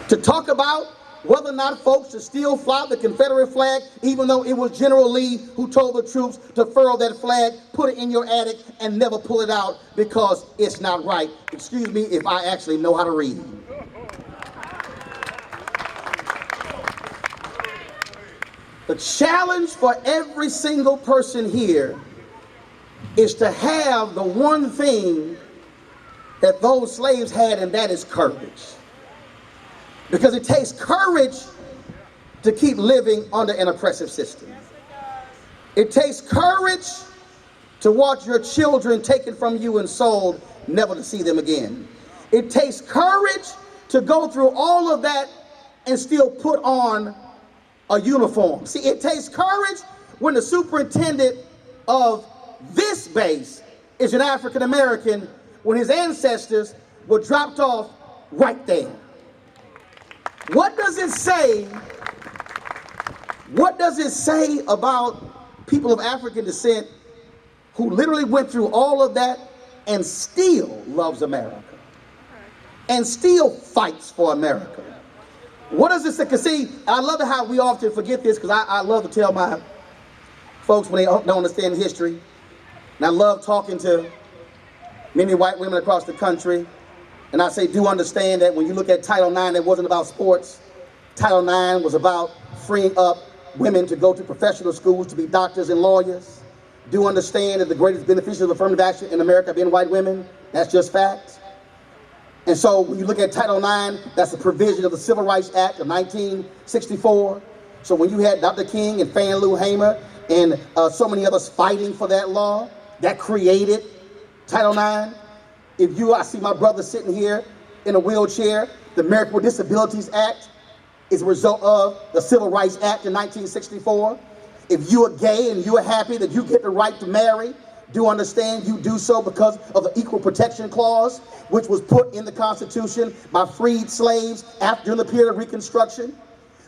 to talk about whether or not folks should still fly the Confederate flag, even though it was General Lee who told the troops to furl that flag, put it in your attic, and never pull it out because it's not right. Excuse me if I actually know how to read. The challenge for every single person here is to have the one thing that those slaves had, and that is courage. Because it takes courage to keep living under an oppressive system. It takes courage to watch your children taken from you and sold, never to see them again. It takes courage to go through all of that and still put on a uniform. See, it takes courage when the superintendent of this base is an African American, when his ancestors were dropped off right there. What does it say? What does it say about people of African descent who literally went through all of that and still loves America and still fights for America? What does it say? Because see, I love how we often forget this, because I love to tell my folks when they don't understand history. And I love talking to many white women across the country. And I say, do understand that when you look at Title IX, it wasn't about sports. Title IX was about freeing up women to go to professional schools to be doctors and lawyers. Do understand that the greatest beneficiaries of affirmative action in America have been white women. That's just facts. And so when you look at Title IX, that's a provision of the Civil Rights Act of 1964. So when you had Dr. King and Fannie Lou Hamer and so many others fighting for that law, that created Title IX. I see my brother sitting here in a wheelchair. The American with Disabilities Act is a result of the Civil Rights Act in 1964. If you are gay and you are happy that you get the right to marry, do understand you do so because of the Equal Protection Clause, which was put in the Constitution by freed slaves during the period of Reconstruction.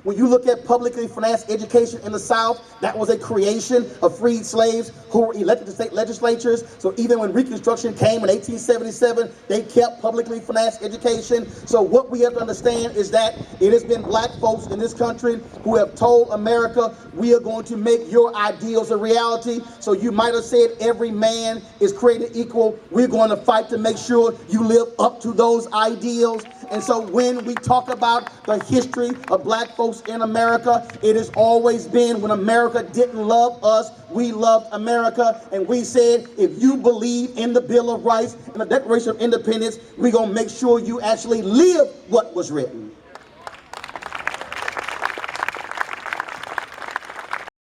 When you look at publicly financed education in the South, that was a creation of freed slaves who were elected to state legislatures. So even when Reconstruction came in 1877, they kept publicly financed education. So what we have to understand is that it has been black folks in this country who have told America, we are going to make your ideals a reality. So you might have said every man is created equal. We're going to fight to make sure you live up to those ideals. And so when we talk about the history of black folks in America, it has always been when America didn't love us, we loved America. And we said, if you believe in the Bill of Rights and the Declaration of Independence, we're going to make sure you actually live what was written.